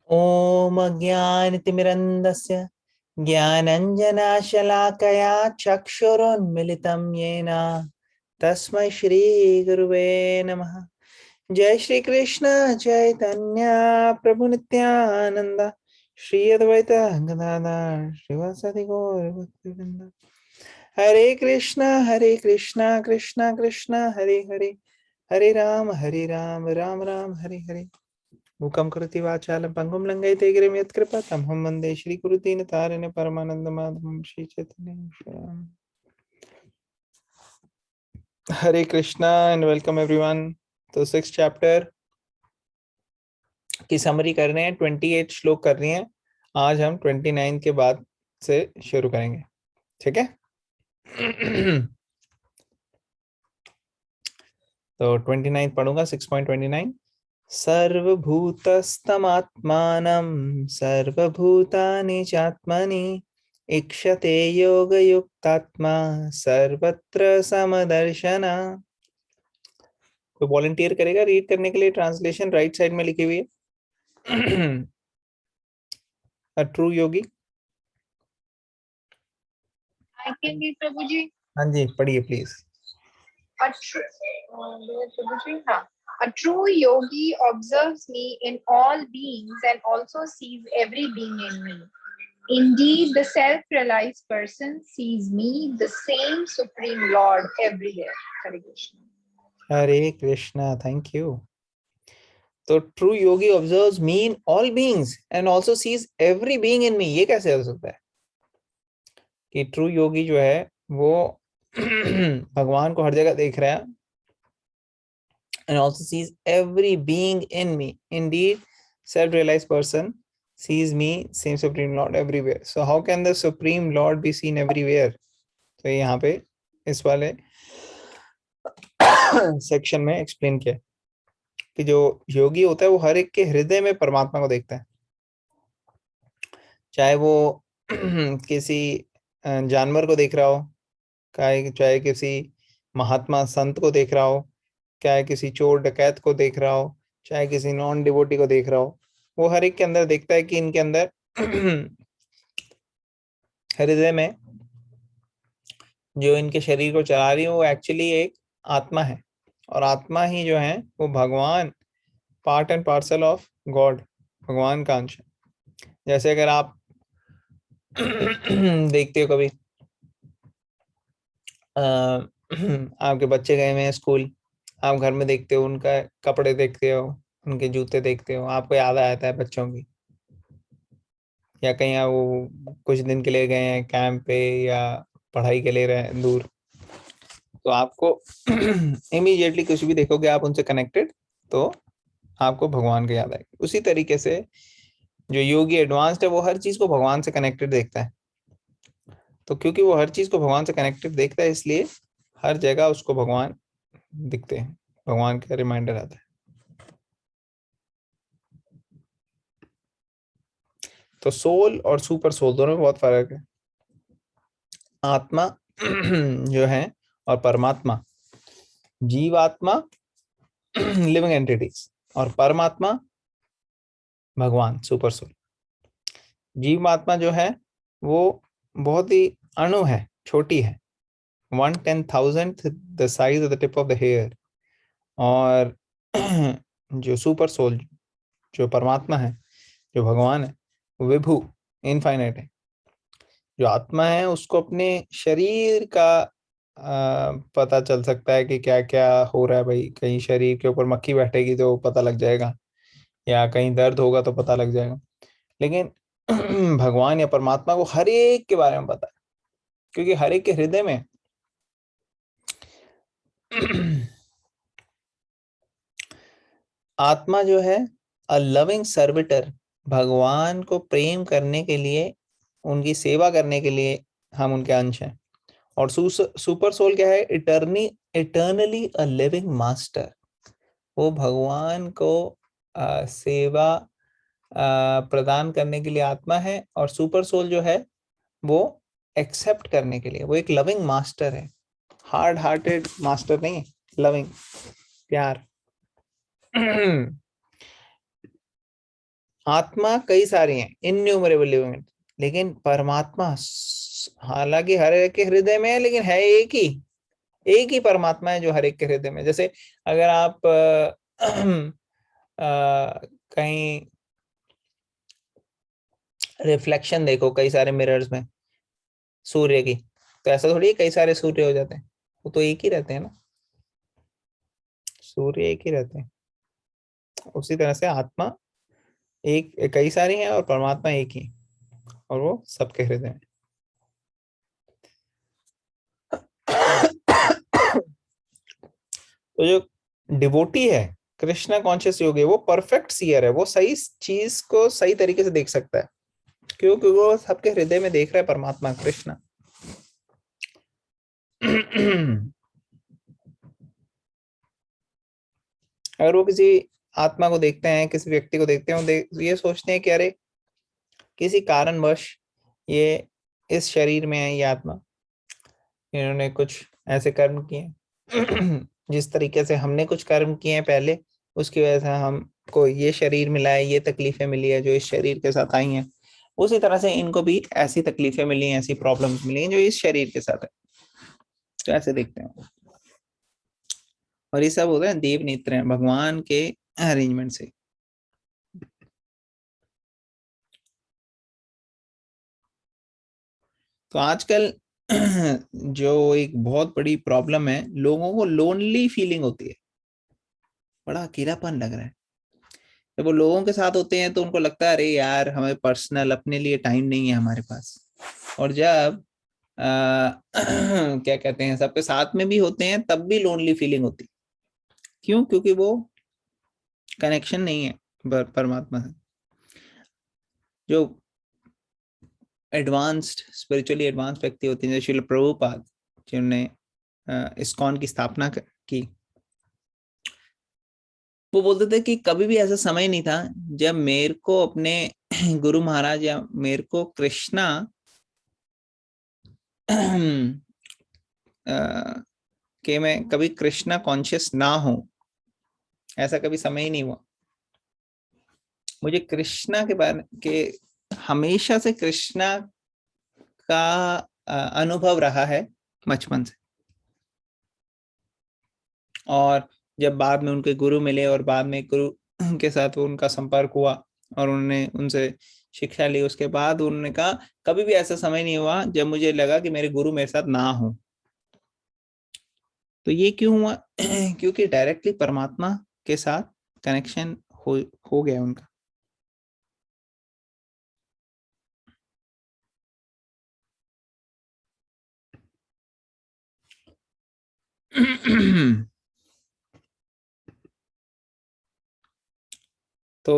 ओम अज्ञानतिमिरन्धस्य ज्ञानञ्जनशलाकया चक्षुरुन्मिलितं येन तस्मै श्रीगुरुवे नमः। जय श्री कृष्ण चैतन्य प्रभु नित्यानंद श्री अद्वैत गदाधर श्रीवासदि गौर भक्तवृंद। हरे कृष्णा कृष्णा कृष्णा हरे हरे, हरे राम राम राम हरे हरे। मूकं करोति वाचालं पंगुं लंघयते गिरिं यत्कृपातमहं वन्दे श्रीगुरुदीनतारिणे परमानन्दमाधवं श्रीचैतन्यं। हरे कृष्णा एंड वेलकम एवरीवन। तो 6th चैप्टर की समरी कर रहे हैं, 28 श्लोक कर रही हैं। आज हम 29 के बाद से शुरू करेंगे, ठीक है। तो 29 पढ़ूंगा। 6.29 सर्वभूतस्तमात्मानं सर्वभूतानि चात्मनि इक्षते योगयुक्तात्मा सर्वत्र समदर्शना। कोई वॉलंटियर करेगा रीड करने के लिए? ट्रांसलेशन राइट साइड में लिखी हुई है। A true yogi। I can read, Prabhuji. हाँ जी, पढ़िए please. A true yogi observes me in all beings and also sees every being in me. Indeed, the self-realized person sees me, the same Supreme Lord, everywhere. Hare Krishna. Hare Krishna, thank you. तो true yogi observes me in all beings and also sees every being in me. ये कैसे हो सकता है कि true योगी जो है वो भगवान को हर जगह देख रहा है and also sees every being in me? Indeed, self-realized person sees me, same Supreme Lord, everywhere. So how can the Supreme Lord be seen everywhere? तो यहाँ पे इस वाले सेक्शन में एक्सप्लेन किया कि जो योगी होता है वो हर एक के हृदय में परमात्मा को देखता है। चाहे वो किसी जानवर को देख रहा हो, चाहे किसी महात्मा संत को देख रहा हो, चाहे किसी चोर डकैत को देख रहा हो, चाहे किसी नॉन डिवोटी को देख रहा हो, वो हर एक के अंदर देखता है कि इनके अंदर हृदय में जो इनके शरीर को चला रही है वो एक्चुअली एक आत्मा है, और आत्मा ही जो है वो भगवान, part and parcel of God, भगवान का अंश है। जैसे अगर आप देखते हो कभी आपके बच्चे गए हुए हैं स्कूल, आप घर में देखते हो, उनका कपड़े देखते हो, उनके जूते देखते हो, आपको याद आ जाता है बच्चों की। या कहीं वो कुछ दिन के लिए गए हैं कैंप पे या पढ़ाई के लिए रहे दूर, तो आपको इमीडिएटली कुछ भी देखोगे आप उनसे कनेक्टेड, तो आपको भगवान की याद आएगी। उसी तरीके से जो योगी एडवांस्ड है वो हर चीज को भगवान से कनेक्टेड देखता है। तो क्योंकि वो हर चीज को भगवान से कनेक्टेड देखता है, इसलिए हर जगह उसको भगवान दिखते हैं, भगवान का रिमाइंडर आता है। तो सोल और सुपर सोल दोनों में बहुत फर्क है। आत्मा जो है और परमात्मा, जीवात्मा लिविंग एंटिटीज, और परमात्मा भगवान सुपर सोल। जीवात्मा जो है वो बहुत ही अणु है, छोटी है, 1/10,000th the size of the tip of the hair. और जो सुपर सोल, जो परमात्मा है, जो भगवान है, वो विभु, इनफाइनाइट है। जो आत्मा है उसको अपने शरीर का पता चल सकता है कि क्या क्या हो रहा है। भाई कहीं शरीर के ऊपर मक्खी बैठेगी तो पता लग जाएगा, या कहीं दर्द होगा तो पता लग जाएगा। लेकिन भगवान या परमात्मा को हर एक के बारे में पता है, क्योंकि हर एक के हृदय में आत्मा जो है अ लविंग सर्विटर, भगवान को प्रेम करने के लिए, उनकी सेवा करने के लिए हम उनके अंश हैं। और सुपर सोल क्या है? Eternally a living master. वो भगवान को सेवा प्रदान करने के लिए आत्मा है, और सुपर सोल जो है वो एक्सेप्ट करने के लिए, वो एक लविंग मास्टर है। हार्ड हार्टेड मास्टर नहीं है, लविंग, प्यार। आत्मा कई सारी हैं, इन्यूमरेबल लिविंग, लेकिन परमात्मा हालांकि हर एक के हृदय में है, लेकिन है एक ही परमात्मा है जो हर एक के हृदय में। जैसे अगर आप कहीं रिफ्लेक्शन देखो कई सारे मिरर्स में सूर्य की, तो ऐसा थोड़ी है कई सारे सूर्य हो जाते हैं, वो तो एक ही रहते हैं ना, सूर्य एक ही रहते हैं। उसी तरह से आत्मा एक कई सारी है और परमात्मा एक ही, और वो सबके हृदय में। तो जो डिवोटी है, कृष्णा कॉन्शियस योगी, वो परफेक्ट सीयर है, वो सही चीज को सही तरीके से देख सकता है, क्योंकि वो सबके हृदय में देख रहा है परमात्मा कृष्णा। अगर वो किसी आत्मा को देखते हैं, किसी व्यक्ति को देखते हैं, ये सोचते हैं कि अरे किसी कारणवश ये इस शरीर में है, ये आत्मा, इन्होंने कुछ ऐसे कर्म किए जिस तरीके से हमने कुछ कर्म किए हैं पहले, उसकी वजह से हमको ये शरीर मिला है, ये तकलीफें मिली है जो इस शरीर के साथ आई हैं, उसी तरह से इनको भी ऐसी तकलीफें मिली हैं, ऐसी प्रॉब्लम्स मिली हैं जो इस शरीर के साथ है। तो ऐसे देखते हैं, और ये सब होता है देव नेत्र हैं, भगवान के अरेंजमेंट से। तो आजकल जो एक बहुत बड़ी प्रॉब्लम है, लोगों को लोनली फीलिंग होती है, बड़ा अकेलापन लग रहा है। जब वो लोगों के साथ होते हैं तो उनको लगता है अरे यार हमें पर्सनल अपने लिए टाइम नहीं है हमारे पास। और जब क्या कहते हैं, सबके साथ में भी होते हैं तब भी लोनली फीलिंग होती है। क्यों? क्योंकि वो कनेक्शन नहीं है परमात्मा से। जो एडवांस्ड स्पिरिचुअली एडवांस्ड व्यक्ति होते हैं, जैसे श्रील प्रभुपाद जिन्होंने इस्कॉन की स्थापना की, वो बोलते थे कि कभी भी ऐसा समय नहीं था जब मेरे को अपने गुरु महाराज या मेरे को कृष्णा कि मैं कभी कृष्णा कॉन्शियस ना हो, ऐसा कभी समय ही नहीं हुआ। मुझे कृष्णा के बारे के हमेशा से कृष्णा का अनुभव रहा है बचपन से। और जब बाद में उनके गुरु मिले और बाद में गुरु के साथ उनका संपर्क हुआ और उन्होंने उनसे शिक्षा ली, उसके बाद उन्होंने कहा कभी भी ऐसा समय नहीं हुआ जब मुझे लगा कि मेरे गुरु मेरे साथ ना हो। तो ये क्यों हुआ? क्योंकि डायरेक्टली परमात्मा के साथ कनेक्शन हो गया उनका। तो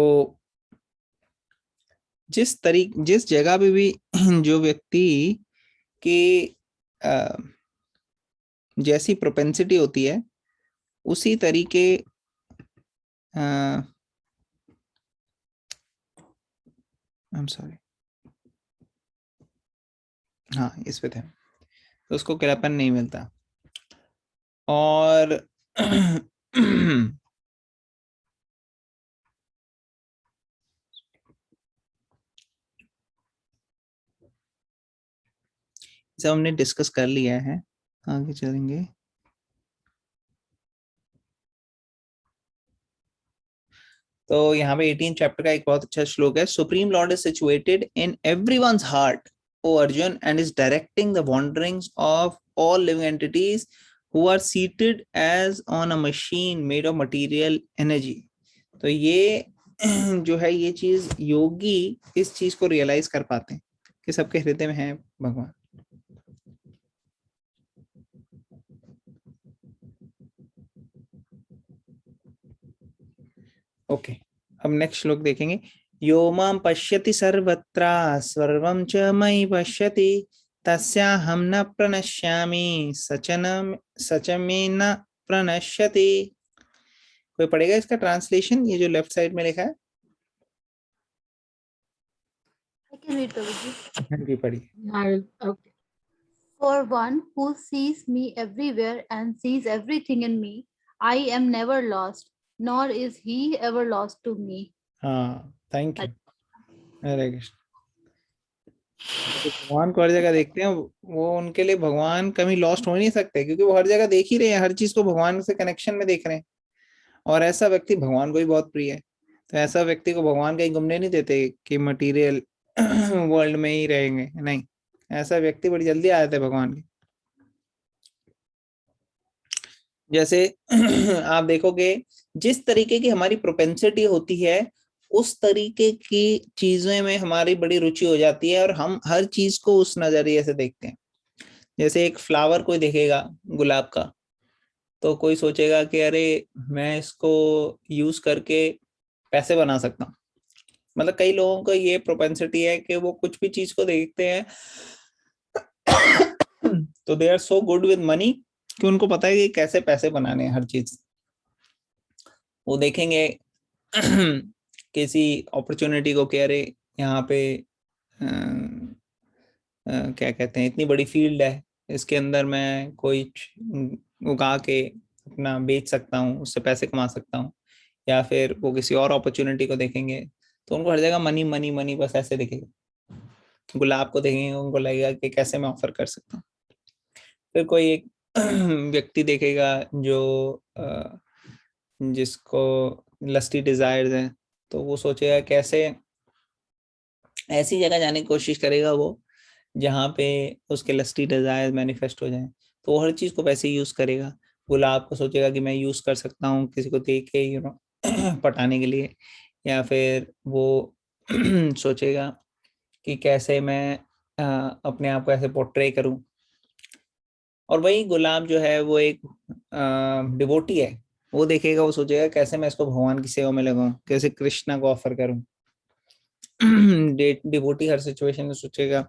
जिस जगह पे भी जो व्यक्ति की जैसी प्रोपेंसिटी होती है उसी तरीके आई एम सॉरी, हाँ इस पे थे, तो उसको किलापन नहीं मिलता। और सब हमने डिस्कस कर लिया है, आगे चलेंगे। तो यहाँ पे 18 चैप्टर का एक बहुत अच्छा श्लोक है, supreme lord is situated in everyone's heart O Arjun and is directing the wanderings of all living entities who are seated as on a machine made of material energy। तो ये जो है ये चीज योगी इस चीज को रियलाइज कर पाते हैं कि सबके हृदय में है भगवान। ओके, अब नेक्स्ट श्लोक देखेंगे। यो मां पश्यति सर्वत्र सर्वं च मयि पश्यति तस्याहं न प्रणश्यामि सच मे न प्रणश्यति। कोई पढ़ेगा इसका ट्रांसलेशन, ये जो लेफ्ट साइड में लिखा है? I can read, Prabhuji. हाँ जी पढ़िए। Okay. For one who sees me everywhere and sees everything in me, I am never lost, nor is he ever lost to me. हाँ, थैंक यू। हरे कृष्ण। तो भगवान को हर जगह देखते हैं, वो उनके लिए भगवान कभी लॉस्ट हो नहीं सकते, क्योंकि वो हर जगह देख ही रहे हैं, हर चीज को भगवान से कनेक्शन में देख रहे हैं। और ऐसा व्यक्ति भगवान को भी बहुत प्रिय है। तो ऐसा व्यक्ति को भगवान कहीं घूमने नहीं देते कि मटेरियल वर्ल्ड में ही रहेंगे, नहीं, ऐसा व्यक्ति बड़ी जल्दी आ जाता है भगवान के। जैसे आप देखोगे, जिस तरीके की हमारी प्रोपेंसिटी होती है, उस तरीके की चीजें में हमारी बड़ी रुचि हो जाती है, और हम हर चीज को उस नजरिए से देखते हैं। जैसे एक फ्लावर कोई देखेगा गुलाब का, तो कोई सोचेगा कि अरे मैं इसको यूज करके पैसे बना सकता हूँ। मतलब कई लोगों को ये प्रोपेंसिटी है कि वो कुछ भी चीज को देखते हैं तो they are so good with money कि उनको पता है कि कैसे पैसे बनाने हैं हर चीज। वो देखेंगे किसी अपॉर्चुनिटी को कि अरे यहाँ पे क्या कहते हैं, इतनी बड़ी फील्ड है, इसके अंदर मैं कोई उगा के अपना बेच सकता हूँ, उससे पैसे कमा सकता हूँ। या फिर वो किसी और अपॉर्चुनिटी को देखेंगे तो उनको हर जगह मनी मनी मनी बस ऐसे दिखेगा। गुलाब को देखेंगे उनको लगेगा कि कैसे मैं ऑफर कर सकता हूँ। फिर कोई एक व्यक्ति देखेगा जो जिसको लस्टी डिजायर्स हैं, तो वो सोचेगा कैसे ऐसी जगह जाने की कोशिश करेगा वो जहाँ पे उसके लस्टी डिजायर मैनिफेस्ट हो जाए। तो वो हर चीज को वैसे यूज करेगा। गुलाब को सोचेगा कि मैं यूज कर सकता हूँ किसी को देख के पटाने के लिए, या फिर वो सोचेगा कि कैसे मैं अपने आप को ऐसे पोर्ट्रे करूं। और वही गुलाब जो है वो एक डिवोटी है, वो देखेगा, वो सोचेगा कैसे मैं इसको भगवान की सेवा में लगाऊं, कैसे कृष्णा को ऑफर करूं। डिवोटी हर सिचुएशन में सोचेगा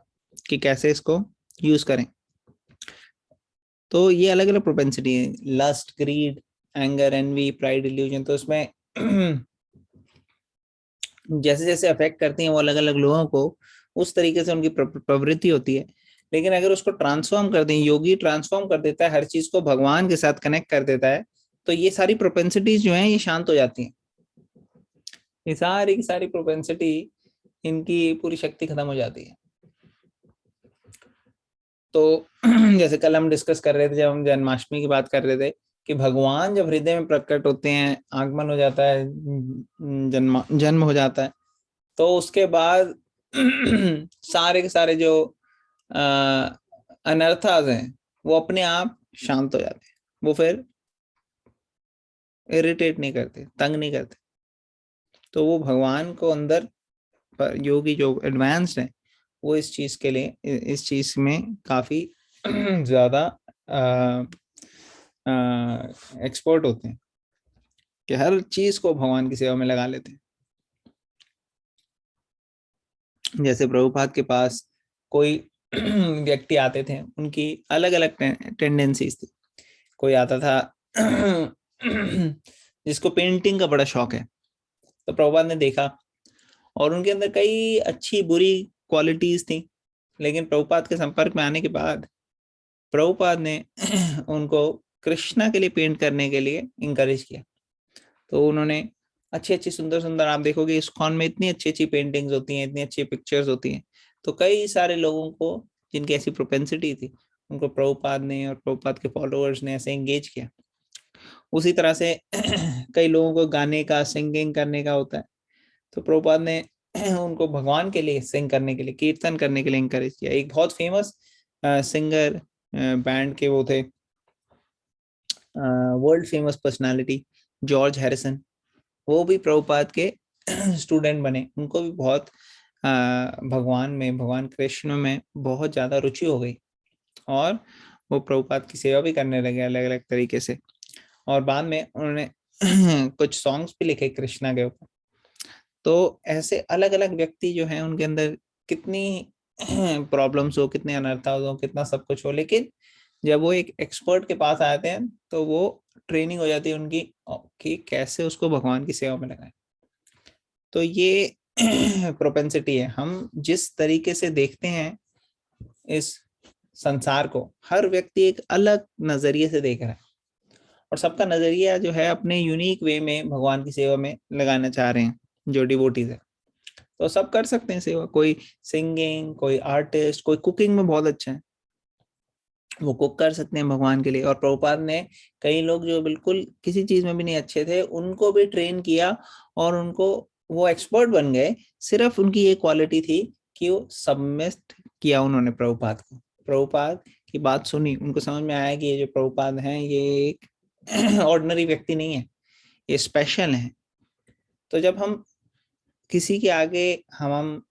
कि कैसे इसको यूज करें। तो ये अलग अलग प्रोपेंसिटी है, lust, greed, anger, envy, pride, illusion. तो इसमें जैसे जैसे अफेक्ट करती हैं वो अलग अलग लोगों को, उस तरीके से उनकी प्रवृत्ति होती है। लेकिन अगर उसको ट्रांसफॉर्म कर दें, योगी ट्रांसफॉर्म कर देता है, हर चीज को भगवान के साथ कनेक्ट कर देता है, तो ये सारी प्रोपेंसिटीज जो हैं ये शांत हो जाती हैं। ये सारी की सारी प्रोपेंसिटी, इनकी पूरी शक्ति खत्म हो जाती है। तो जैसे कल हम डिस्कस कर रहे थे, जब हम जन्माष्टमी की बात कर रहे थे, कि भगवान जब हृदय में प्रकट होते हैं, आगमन हो जाता है, जन्म हो जाता है, तो उसके बाद सारे के सारे जो अनर्थास हैं वो अपने आप शांत हो जाते हैं। वो फिर इरिटेट नहीं करते, तंग नहीं करते। तो वो भगवान को अंदर, योगी जो एडवांस्ड है, वो इस चीज के लिए, इस चीज में काफी ज्यादा एक्सपर्ट होते हैं कि हर चीज को भगवान की सेवा में लगा लेते हैं। जैसे प्रभुपाद के पास कोई व्यक्ति आते थे, उनकी अलग अलग टेंडेंसीज थी। कोई आता था जिसको पेंटिंग का बड़ा शौक है, तो प्रभुपाद ने देखा और उनके अंदर कई अच्छी बुरी क्वालिटीज थी। लेकिन प्रभुपाद के संपर्क में आने के बाद प्रभुपाद ने उनको कृष्णा के लिए पेंट करने के लिए इंकरेज किया। तो उन्होंने अच्छी अच्छी सुंदर सुंदर, आप देखोगे इस्कॉन में इतनी अच्छी अच्छी पेंटिंग्स होती हैं, इतनी अच्छी पिक्चर्स होती हैं। तो कई सारे लोगों को जिनकी ऐसी प्रोपेंसिटी थी, उनको प्रभुपाद ने और प्रभुपाद के फॉलोअर्स ने ऐसे एंगेज किया। उसी तरह से कई लोगों को गाने का, सिंगिंग करने का होता है, तो प्रभुपाद ने उनको भगवान के लिए सिंग करने के लिए, कीर्तन करने के लिए इंकरेज किया। एक बहुत फेमस सिंगर बैंड के वो थे, world famous personality George Harrison, वो भी प्रभुपाद के स्टूडेंट बने। उनको भी बहुत भगवान में, भगवान कृष्ण में बहुत ज्यादा रुचि हो गई, और वो प्रभुपाद की सेवा भी करने लगे अलग अलग तरीके से। और बाद में उन्होंने कुछ सॉन्ग्स भी लिखे कृष्णा के ऊपर। तो ऐसे अलग अलग व्यक्ति जो हैं, उनके अंदर कितनी प्रॉब्लम्स हो, कितने अनर्थास हो, कितना सब कुछ हो, लेकिन जब वो एक एक्सपर्ट के पास आते हैं तो वो ट्रेनिंग हो जाती है उनकी कि कैसे उसको भगवान की सेवा में लगाएं। तो ये प्रोपेंसिटी है, हम जिस तरीके से देखते हैं इस संसार को, हर व्यक्ति एक अलग नजरिए से देख रहा है, और सबका नजरिया जो है अपने यूनिक वे में भगवान की सेवा में लगाना चाह रहे हैं, जो डिवोटीज है। तो सब कर सकते हैं सेवा, कोई सिंगिंग, कोई आर्टिस्ट, कोई कुकिंग में बहुत अच्छा है, वो कुक कर सकते हैं भगवान के लिए। और प्रभुपाद ने कई लोग जो बिल्कुल किसी चीज में भी नहीं अच्छे थे उनको भी ट्रेन किया और उनको वो एक्सपर्ट बन गए। सिर्फ उनकी ये क्वालिटी थी कि वो सबमिट किया उन्होंने प्रभुपाद को, प्रभुपाद की बात सुनी, उनको समझ में आया कि ये जो प्रभुपाद हैं ये एक ऑर्डिनरी व्यक्ति नहीं है, ये स्पेशल है। तो जब हम किसी के आगे हम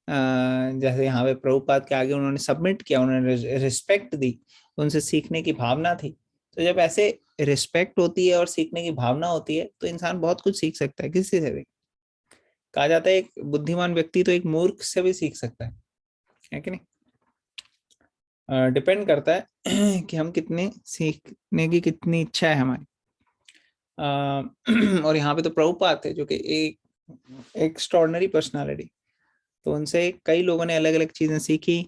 जैसे यहाँ पे प्रभुपाद के आगे उन्होंने सबमिट किया, उन्होंने रिस्पेक्ट दी, उनसे सीखने की भावना थी। तो जब ऐसे रिस्पेक्ट होती है और सीखने की भावना होती है तो इंसान बहुत कुछ सीख सकता है किसी से भी। कहा जाता है एक बुद्धिमान व्यक्ति तो एक मूर्ख से भी सीख सकता है कि नहीं? डिपेंड करता है कि हम कितने सीखने की कितनी इच्छा है हमारी। और यहाँ पे तो प्रभुपाद थे जो कि एक एक्स्ट्राऑर्डिनरी पर्सनालिटी, तो उनसे कई लोगों ने अलग अलग चीजें सीखी।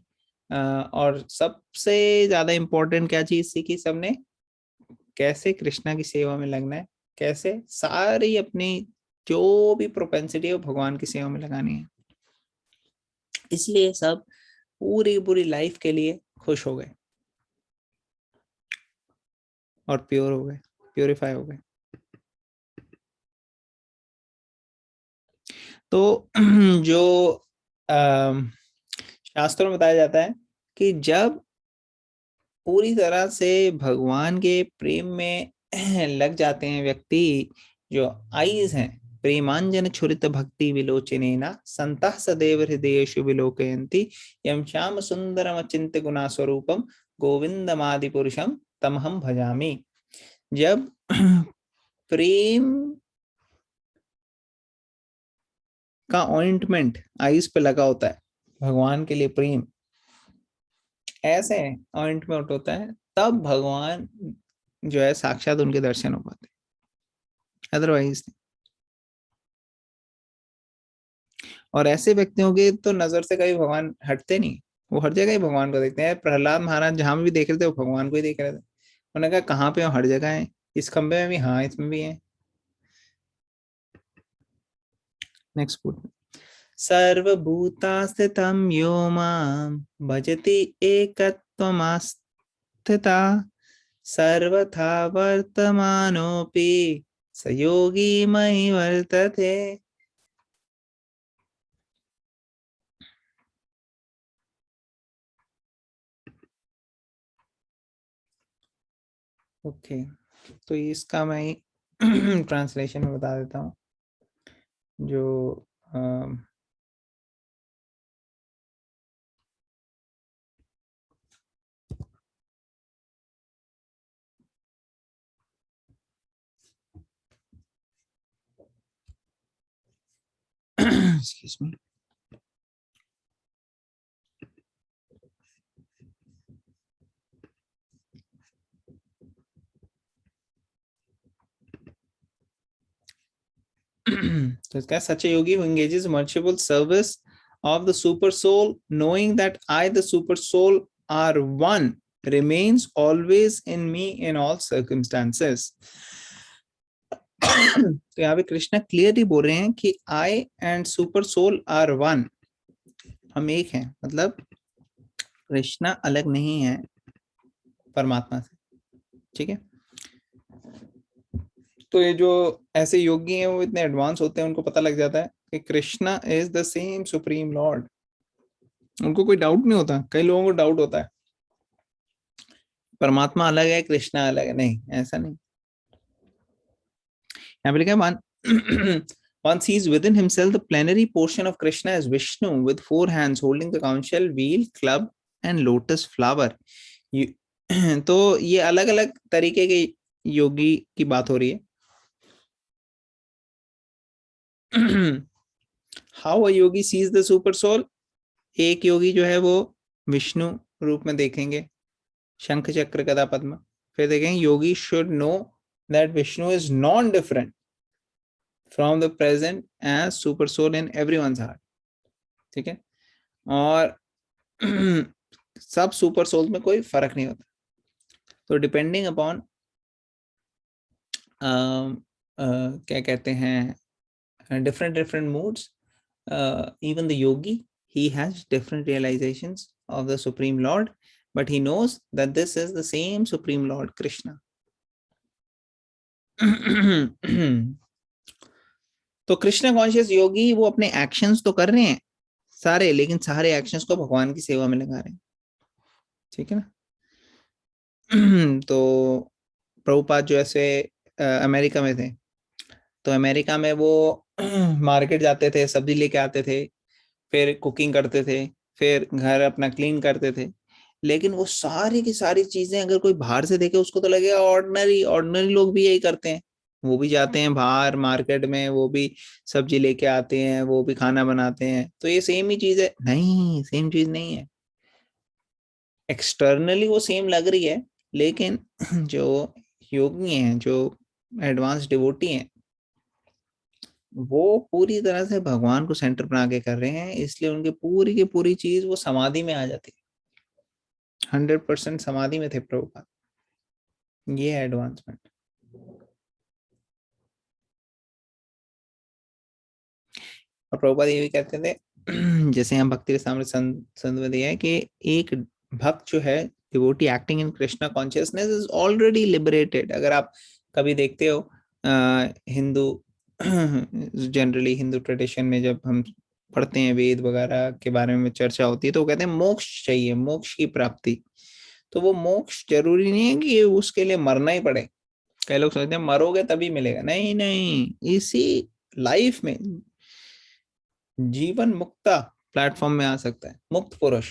और सबसे ज्यादा इम्पोर्टेंट क्या चीज सीखी सबने? कैसे कृष्णा की सेवा में लगना है, कैसे सारी अपनी जो भी प्रोपेंसिटी है वो भगवान की सेवा में लगानी है। इसलिए सब पूरी पूरी लाइफ के लिए खुश हो गए और प्योर हो गए, प्योरीफाई हो गए। तो जो शास्त्रों में बताया जाता है कि जब पूरी तरह से भगवान के प्रेम में लग जाते हैं व्यक्ति, जो आईज हैं, प्रेमांजन छुरित भक्ति विलोचनेना संतः सदैव हृदयेषु विलोकयन्ति यम श्याम सुंदरम अचिंत्य गुणा स्वरूपम गोविंदमादि पुरुषम तमहम भजामि। जब प्रेम का ऑइंटमेंट आईज पे लगा होता है, भगवान के लिए प्रेम ऐसे ऑइंटमेंट होता है, तब भगवान जो है साक्षात उनके दर्शन हो पाते, अदरवाइज। और ऐसे व्यक्तियों के तो नजर से कभी भगवान हटते नहीं, वो हर जगह ही भगवान को देखते हैं। प्रहलाद महाराज जहां भी देख रहे थे वो भगवान को ही देख रहे थे। उन्होंने कहा कहाँ पे हो? हर जगह है, इस खंबे में भी, हाँ इसमें भी है। नेक्स्ट पुट, सर्वभूतास्थितं यो मां भजति एकत्वमास्थिता सर्वथा वर्तमानोऽपि स योगी मयि वर्तते। ओके, तो इसका मैं ट्रांसलेशन में बता देता हूँ। जो excuse me. तो इसका such a yogi who engages merciful service of the super soul, knowing that I the super soul are one, remains always in me in all circumstances. तो यहाँ पे कृष्णा क्लियरली बोल रहे हैं कि I and super soul are one, हम एक हैं। मतलब कृष्णा अलग नहीं है परमात्मा से, ठीक है। तो ये जो ऐसे योगी हैं वो इतने एडवांस होते हैं, उनको पता लग जाता है कि Krishna is the same supreme Lord. उनको कोई डाउट नहीं होता। कई लोगों को डाउट होता है परमात्मा अलग है कृष्णा अलग है, नहीं ऐसा नहीं। यहाँ पे लिखा है one sees within himself the plenary portion of Krishna as Vishnu with 4 hands holding the conch-shell, wheel, club and lotus flower. तो ये अलग अलग तरीके के योगी की बात हो रही है। How a yogi sees the super soul, एक योगी जो है वो विष्णु रूप में देखेंगे, शंख चक्र गदा पद्म। फिर देखेंगे योगी should know that Vishnu is non-different from the present as super soul in everyone's heart, ठीक है। और सब सुपर सोल में कोई फर्क नहीं होता। तो डिपेंडिंग अपॉन क्या कहते हैं different moods, even the yogi, he has different realizations of the Supreme Lord, but he knows that this is the same Supreme Lord Krishna. तो कृष्ण कॉन्शियस योगी वो अपने एक्शंस तो कर रहे हैं सारे, लेकिन सारे एक्शंस को भगवान की सेवा में लगा रहे हैं, ठीक है ना। तो प्रभुपाद जो ऐसे अमेरिका में थे, तो अमेरिका में वो मार्केट जाते थे, सब्जी लेके आते थे, फिर कुकिंग करते थे, फिर घर अपना क्लीन करते थे, लेकिन वो सारी की सारी चीजें अगर कोई बाहर से देखे उसको तो लगेगा ऑर्डिनरी, ऑर्डिनरी लोग भी यही करते हैं, वो भी जाते हैं बाहर मार्केट में, वो भी सब्जी लेके आते हैं, वो भी खाना बनाते हैं, तो ये सेम ही चीज है? नहीं, सेम चीज नहीं है। एक्सटर्नली वो सेम लग रही है, लेकिन जो योगी हैं, जो एडवांस डिवोटी हैं, वो पूरी तरह से भगवान को सेंटर बना के कर रहे हैं, इसलिए उनकी पूरी की पूरी चीज वो समाधि में आ जाती है। 100% समाधि में थे प्रभुपाद। ये है एडवांसमेंट। और प्रभुपाद ये भी कहते थे, जैसे हम भक्ति सामने संत में दिया है कि एक भक्त जो है devotee acting in Krishna consciousness is already liberated. अगर आप कभी देखते हो हिंदू जनरली हिंदू ट्रेडिशन में जब हम पढ़ते हैं वेद वगैरह के बारे में चर्चा होती है, तो वो कहते हैं मोक्ष चाहिए, मोक्ष की प्राप्ति। तो वो मोक्ष जरूरी नहीं है कि उसके लिए मरना ही पड़े। कई लोग सोचते हैं मरोगे तभी मिलेगा, नहीं नहीं, इसी लाइफ में जीवन मुक्ता प्लेटफॉर्म में आ सकता है। मुक्त पुरुष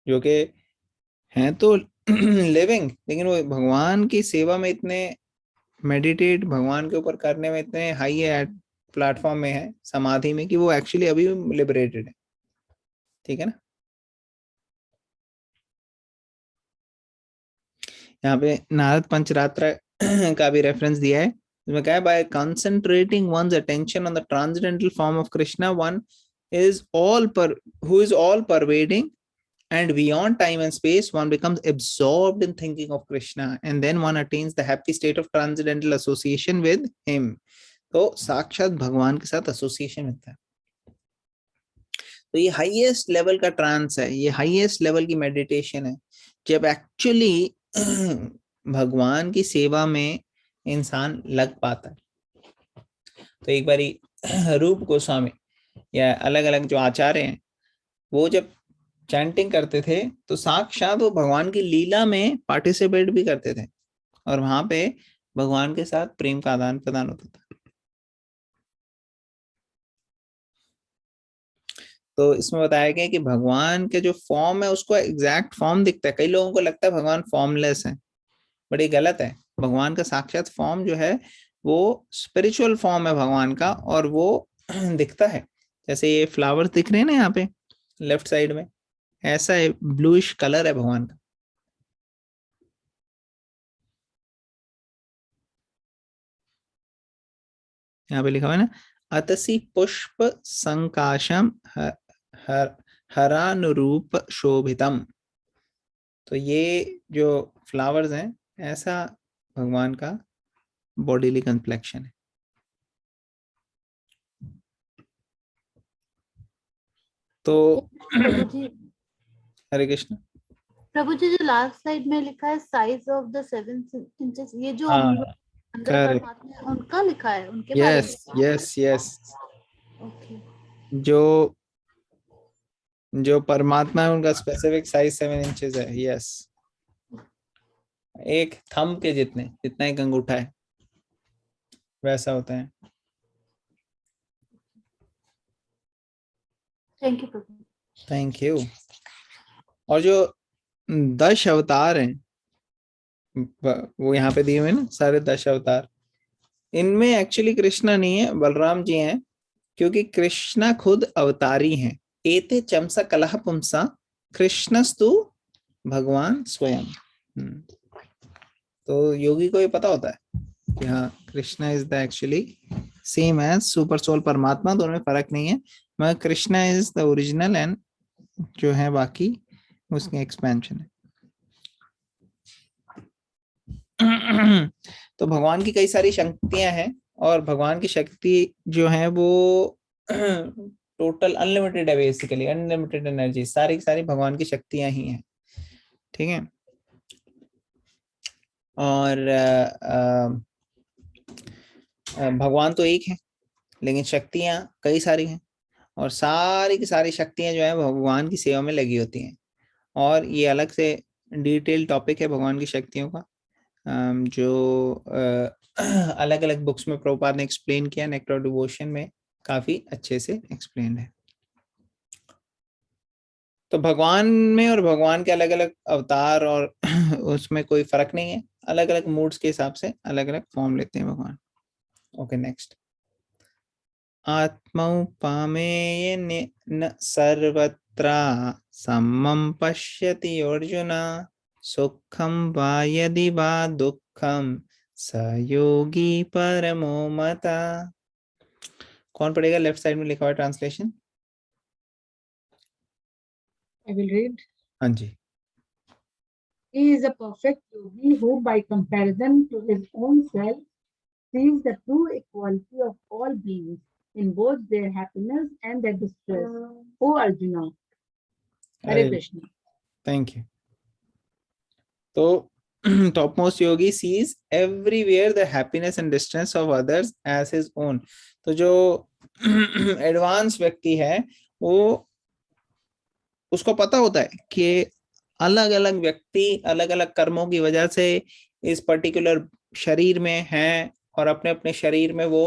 जो कि हैं तो लिविंग, लेकिन वो भगवान की सेवा में इतने मेडिटेट, भगवान के ऊपर करने में इतने हाई प्लेटफॉर्म में है, समाधि में, कि वो एक्चुअली अभी लिबरेटेड है, ठीक है ना। यहाँ पे नारद पंचरात्र का भी रेफरेंस दिया है, इसमें क्या है, by concentrating one's attention on the transcendental form of Krishna, one is all per who is all pervading, and beyond time and space one becomes absorbed in thinking of Krishna, and then one attains the happy state of transcendental association with him. तो साक्षात भगवान के साथ association मिलता है। तो ये highest level का ट्रांस है, ये हाईएस्ट लेवल की मेडिटेशन है, जब एक्चुअली भगवान की सेवा में इंसान लग पाता है। तो एक बारी रूप गोस्वामी या अलग अलग जो आचार्य हैं, वो जब चैंटिंग करते थे तो साक्षात वो भगवान की लीला में पार्टिसिपेट भी करते थे, और वहां पे भगवान के साथ प्रेम का आदान प्रदान होता था। तो इसमें बताया गया कि भगवान के जो फॉर्म है उसको एग्जैक्ट फॉर्म दिखता है। कई लोगों को लगता है भगवान फॉर्मलेस है, बट ये गलत है। भगवान का साक्षात फॉर्म जो है वो स्पिरिचुअल फॉर्म है भगवान का, और वो दिखता है। जैसे ये फ्लावर्स दिख रहे हैं ना यहाँ पे लेफ्ट साइड में, ऐसा है, ब्लूइश कलर है भगवान का। यहाँ पे लिखा हुआ है ना, अतसी पुष्प संकाशम हरानुरूप शोभितम। तो ये जो फ्लावर्स हैं, ऐसा भगवान का बॉडीली कंप्लेक्शन है। तो हरे कृष्ण। प्रभु जी, जो लास्ट स्लाइड में लिखा है साइज ऑफ द 7 इंचेस, ये जो हाँ, अंदर परमात्मा है उनका लिखा है, उनके बारे में? Yes yes, okay. जो परमात्मा है उनका स्पेसिफिक साइज 7 इंचेस है। यस, एक थंब के जितने, जितना एक अंगूठा है वैसा होता है। Thank you Prabhu. Thank you. और जो 10 अवतार हैं वो यहाँ पे दिए हुए ना, सारे 10 अवतार, इनमें एक्चुअली कृष्णा नहीं है, बलराम जी हैं, क्योंकि कृष्णा खुद अवतारी हैं। एते चमसा कलह पुंसा कृष्णस्तु भगवान स्वयं। तो योगी को ये पता होता है कि हाँ, Krishna is the actually same as super soul परमात्मा, दोनों में फर्क नहीं है, मगर Krishna is the original and जो है बाकी उसकी एक्सपेंशन है। तो भगवान की कई सारी शक्तियां हैं, और भगवान की शक्ति जो है वो टोटल अनलिमिटेड है, बेसिकली अनलिमिटेड एनर्जी, सारी की सारी भगवान की शक्तियां ही हैं, ठीक है। और भगवान तो एक है, लेकिन शक्तियां कई सारी हैं, और सारी की सारी शक्तियां जो है भगवान की सेवा में लगी होती हैं। और ये अलग से डिटेल टॉपिक है भगवान की शक्तियों का, जो अलग अलग बुक्स में प्रभुपाद ने एक्सप्लेन किया, नेक्टर ऑफ डिवोशन में काफी अच्छे से एक्सप्लेन है। तो भगवान में और भगवान के अलग अलग अवतार और उसमें कोई फर्क नहीं है, अलग अलग मूड्स के हिसाब से अलग अलग फॉर्म लेते हैं भगवान। Okay, next. आत्मौपामेय न सर्वत्र समं पश्यति अर्जुन, सुखम वा यदि वा दुखम स योगी परमो मता। कौन पढ़ेगा? लेफ्ट साइड में लिखा हुआ ट्रांसलेशन। I will read. हाँ जी। He is a perfect yogi who, by comparison to his own self, sees the true equality of all beings in both their happiness and their distress. O Arjuna, Hare Krishna. Thank you. तो topmost yogi sees everywhere the happiness and distress of others as his own. तो जो advance व्यक्ति है वो, उसको पता होता है कि अलग अलग व्यक्ति अलग अलग कर्मों की वजह से इस पर्टिकुलर शरीर में हैं, और अपने अपने शरीर में वो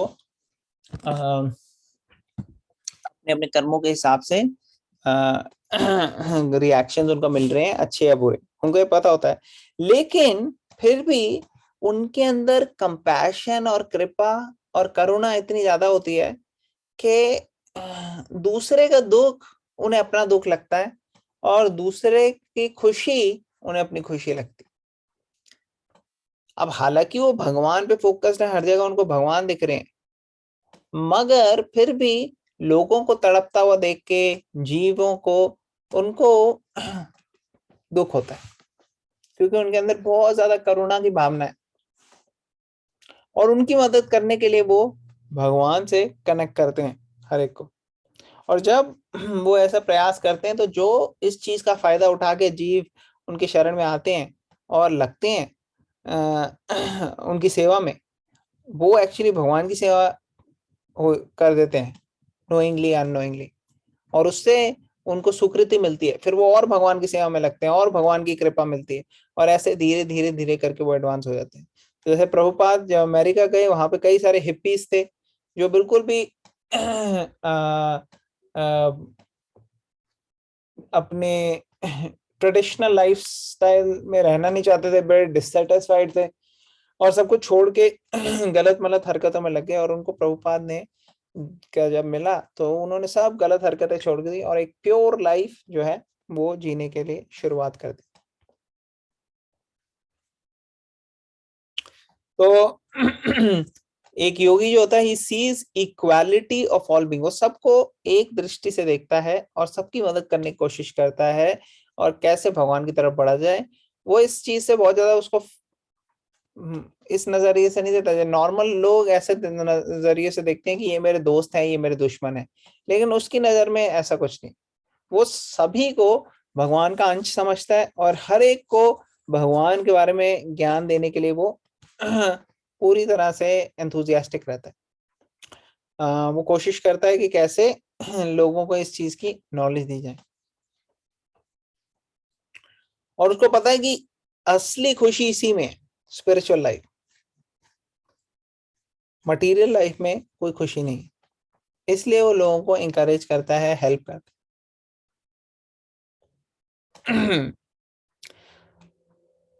अपने अपने कर्मों के हिसाब से रिएक्शंस उनको मिल रहे हैं, अच्छे या बुरे, उनको ये पता होता है। लेकिन फिर भी उनके अंदर कंपैशन और कृपा और करुणा इतनी ज्यादा होती है कि दूसरे का दुख उन्हें अपना दुख लगता है, और दूसरे की खुशी उन्हें अपनी खुशी लगती है। अब हालांकि वो भगवान पे फोकस्ड है, हर जगह उनको भगवान दिख रहे हैं, मगर फिर भी लोगों को तड़पता हुआ देख के, जीवों को, उनको दुख होता है, क्योंकि उनके अंदर बहुत ज्यादा करुणा की भावना है, और उनकी मदद करने के लिए वो भगवान से कनेक्ट करते हैं हर एक को। और जब वो ऐसा प्रयास करते हैं, तो जो इस चीज का फायदा उठा के जीव उनके शरण में आते हैं और लगते हैं उनकी सेवा में, वो एक्चुअली भगवान की सेवा कर देते हैं, नोइंगली अननोइंगली, और उससे उनको सुकृति मिलती है। फिर वो और भगवान की सेवा में लगते हैं, और भगवान की कृपा मिलती है, और ऐसे धीरे धीरे धीरे करके वो एडवांस हो जाते हैं। तो जैसे प्रभुपाद जब अमेरिका गए, वहां पे कई सारे हिप्पीज थे जो बिल्कुल भी अपने ट्रेडिशनल लाइफस्टाइल में रहना नहीं चाहते थे, बड़े डिससेटिस्फाइड थे, और सब कुछ छोड़ के गलत मलत हरकतों में लग गए। और उनको प्रभुपाद ने क्या जब मिला, तो उन्होंने सब गलत हरकतें छोड़ दी और एक प्योर लाइफ जो है वो जीने के लिए शुरुआत कर दी। तो एक योगी जो होता है, he sees equality of all being, वो सबको एक दृष्टि से देखता है और सबकी मदद करने की कोशिश करता है, और कैसे भगवान की तरफ बढ़ा जाए। वो इस चीज से बहुत ज्यादा उसको इस नजरिए से नहीं देता। नॉर्मल लोग ऐसे नजरिए से देखते हैं कि ये मेरे दोस्त हैं, ये मेरे दुश्मन है, लेकिन उसकी नजर में ऐसा कुछ नहीं। वो सभी को भगवान का अंश समझता है, और हर एक को भगवान के बारे में ज्ञान देने के लिए वो पूरी तरह से एंथुजियास्टिक रहता है। वो कोशिश करता है कि कैसे लोगों को इस चीज की नॉलेज दी जाए, और उसको पता है कि असली खुशी इसी में है, स्पिरिचुअल लाइफ। मटेरियल लाइफ में कोई खुशी नहीं, इसलिए वो लोगों को इंकरेज करता है, हेल्प करता है।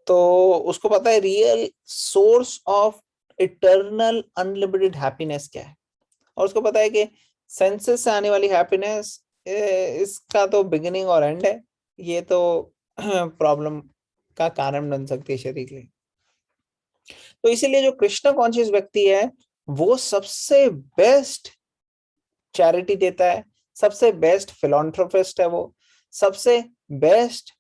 तो उसको पता है real source of eternal unlimited happiness क्या है, और उसको पता है कि सेंसेस से आने वाली हैप्पीनेस इसका तो बिगिनिंग और एंड है, ये तो प्रॉब्लम का कारण बन सकती है शरीर के लिए। तो इसीलिए जो कृष्ण कॉन्शियस व्यक्ति है, वो सबसे बेस्ट चैरिटी देता है, सबसे बेस्ट फिलॉन्थ्रोपिस्ट है, वो सबसे बेस्ट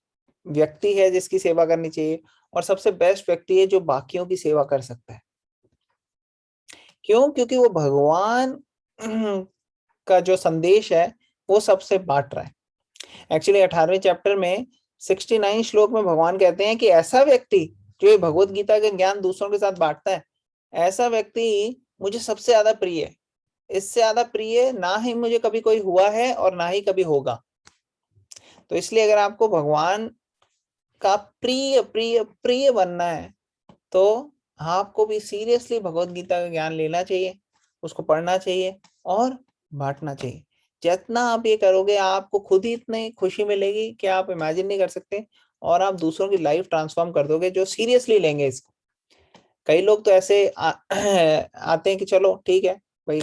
व्यक्ति है जिसकी सेवा करनी चाहिए, और सबसे बेस्ट व्यक्ति है जो बाकियों की सेवा कर सकता है। क्यों? क्योंकि वो भगवान का जो संदेश है वो सबसे बांट रहा है। एक्चुअली 18वें चैप्टर में 69 श्लोक में भगवान कहते हैं कि ऐसा व्यक्ति जो ये भगवत गीता के ज्ञान दूसरों के साथ बांटता है, ऐसा व्यक्ति मुझे सबसे ज्यादा प्रिय है। इससे ज्यादा प्रिय ना ही मुझे कभी कोई हुआ है और ना ही कभी होगा। तो इसलिए अगर आपको भगवान का प्रिय प्रिय प्रिय बनना है तो आपको भी सीरियसली भगवत गीता का ज्ञान लेना चाहिए, उसको पढ़ना चाहिए और बांटना चाहिए। जितना आप ये करोगे आपको खुद ही इतनी खुशी मिलेगी कि आप इमेजिन नहीं कर सकते, और आप दूसरों की लाइफ ट्रांसफॉर्म कर दोगे जो सीरियसली लेंगे इसको। कई लोग तो ऐसे आते हैं कि चलो ठीक है भाई,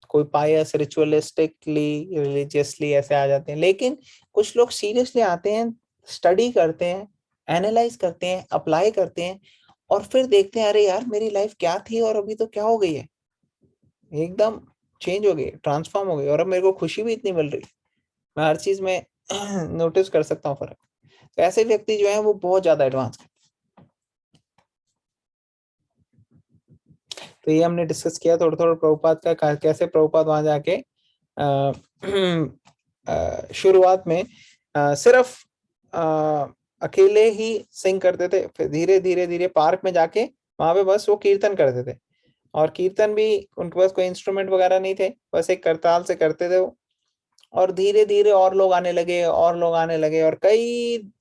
कोई पायस रिचुअलिस्टिकली रिलीजियसली ऐसे आ जाते हैं, लेकिन कुछ लोग सीरियसली आते हैं, स्टडी करते हैं, एनालाइज करते हैं, अप्लाई करते हैं और फिर देखते हैं अरे यार मेरी लाइफ क्या थी और अभी तो क्या हो गई है, एकदम चेंज हो गई, ट्रांसफॉर्म हो गई, और अब मेरे को खुशी भी इतनी मिल रही है, मैं हर चीज में नोटिस कर सकता हूँ फर्क। तो ऐसे व्यक्ति जो है वो बहुत ज्यादा एडवांस करते हैं। तो ये हमने डिस्कस किया थोड़ा थोड़ा प्रभुपाद का, कैसे प्रभुपाद वहां जाके शुरुआत में सिर्फ अकेले ही सिंग करते थे, फिर धीरे धीरे धीरे पार्क में जाके वहां पे बस वो कीर्तन करते थे, और कीर्तन भी उनके पास कोई इंस्ट्रूमेंट वगैरह नहीं थे, बस एक करताल से करते थे वो। और धीरे धीरे और लोग आने लगे और लोग आने लगे, और कई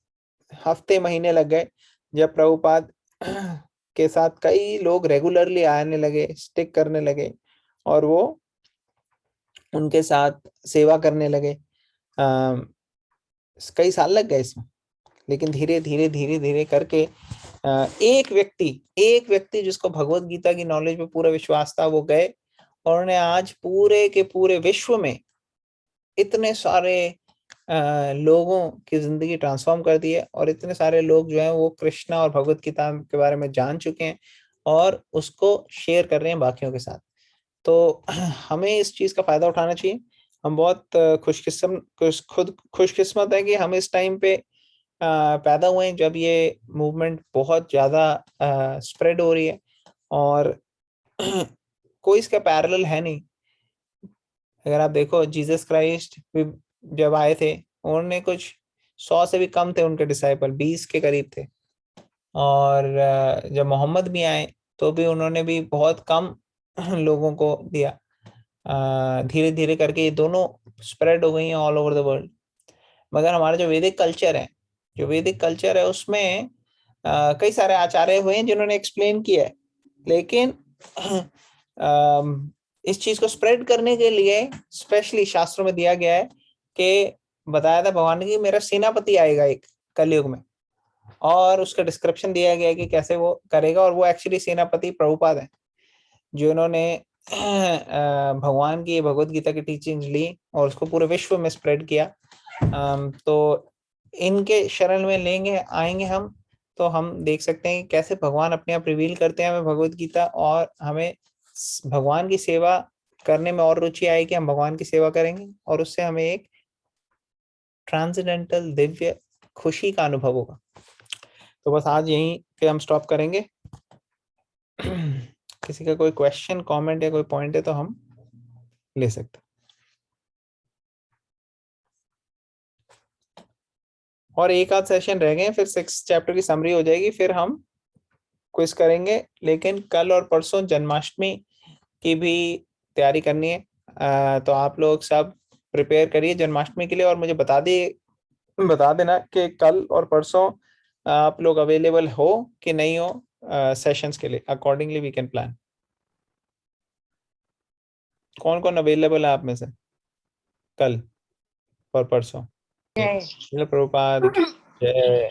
हफ्ते महीने लग गए जब प्रभुपाद के साथ कई लोग रेगुलरली आने लगे, स्टिक करने लगे, और वो उनके साथ सेवा करने लगे। कई साल लग गए इसमें, लेकिन धीरे धीरे धीरे धीरे करके एक व्यक्ति जिसको भगवत गीता की नॉलेज पे पूरा विश्वास था वो गए, और उन्होंने आज पूरे के पूरे विश्व में इतने सारे लोगों की जिंदगी ट्रांसफॉर्म कर दी है, और इतने सारे लोग जो हैं वो कृष्णा और भगवत गीता के बारे में जान चुके हैं और उसको शेयर कर रहे हैं बाकियों के साथ। तो हमें इस चीज का फायदा उठाना चाहिए। हम बहुत खुशकिस्मत है कि हम इस टाइम पे पैदा हुए हैं जब ये मूवमेंट बहुत ज्यादा स्प्रेड हो रही है, और कोई इसका पैरेलल है नहीं। अगर आप देखो जीसस क्राइस्ट भी जब आए थे, उन्होंने कुछ 100 से भी कम थे उनके डिसाइपल, 20 के करीब थे। और जब मोहम्मद भी आए तो भी उन्होंने भी बहुत कम लोगों को दिया। धीरे धीरे करके ये दोनों स्प्रेड हो गई हैं ऑल ओवर द वर्ल्ड। मगर हमारा जो वैदिक कल्चर है उसमें कई सारे आचार्य हुए हैं जिन्होंने एक्सप्लेन किया है, लेकिन इस चीज को स्प्रेड करने के लिए स्पेशली शास्त्रों में दिया गया है कि बताया था भगवान ने कि मेरा सेनापति आएगा एक कलयुग में, और उसका डिस्क्रिप्शन दिया गया है कि कैसे वो करेगा, और वो एक्चुअली सेनापति प्रभुपाद है जिन्होंने भगवान की भगवत गीता की टीचिंग्स ली और उसको पूरे विश्व में स्प्रेड किया। तो इनके शरण में लेंगे आएंगे हम, तो हम देख सकते हैं कि कैसे भगवान अपने आप रिवील करते हैं हमें भगवत गीता, और हमें भगवान की सेवा करने में और रुचि आएगी, हम भगवान की सेवा करेंगे और उससे हमें एक ट्रांसेंडेंटल दिव्य खुशी का अनुभव होगा। तो बस आज यहीं पे हम स्टॉप करेंगे। किसी का कोई क्वेश्चन कमेंट या कोई पॉइंट है तो हम ले सकते हैं। और एक आध सेशन रह गए, फिर 6 चैप्टर की समरी हो जाएगी, फिर हम क्विज करेंगे। लेकिन कल और परसों जन्माष्टमी की भी तैयारी करनी है, तो आप लोग सब प्रिपेयर करिए जन्माष्टमी के लिए, और मुझे बता देना कि कल और परसों आप लोग अवेलेबल हो कि नहीं हो सेशंस के लिए। Accordingly we can plan. कौन कौन अवेलेबल है आप में से कल और परसों? प्रभुपाद जय।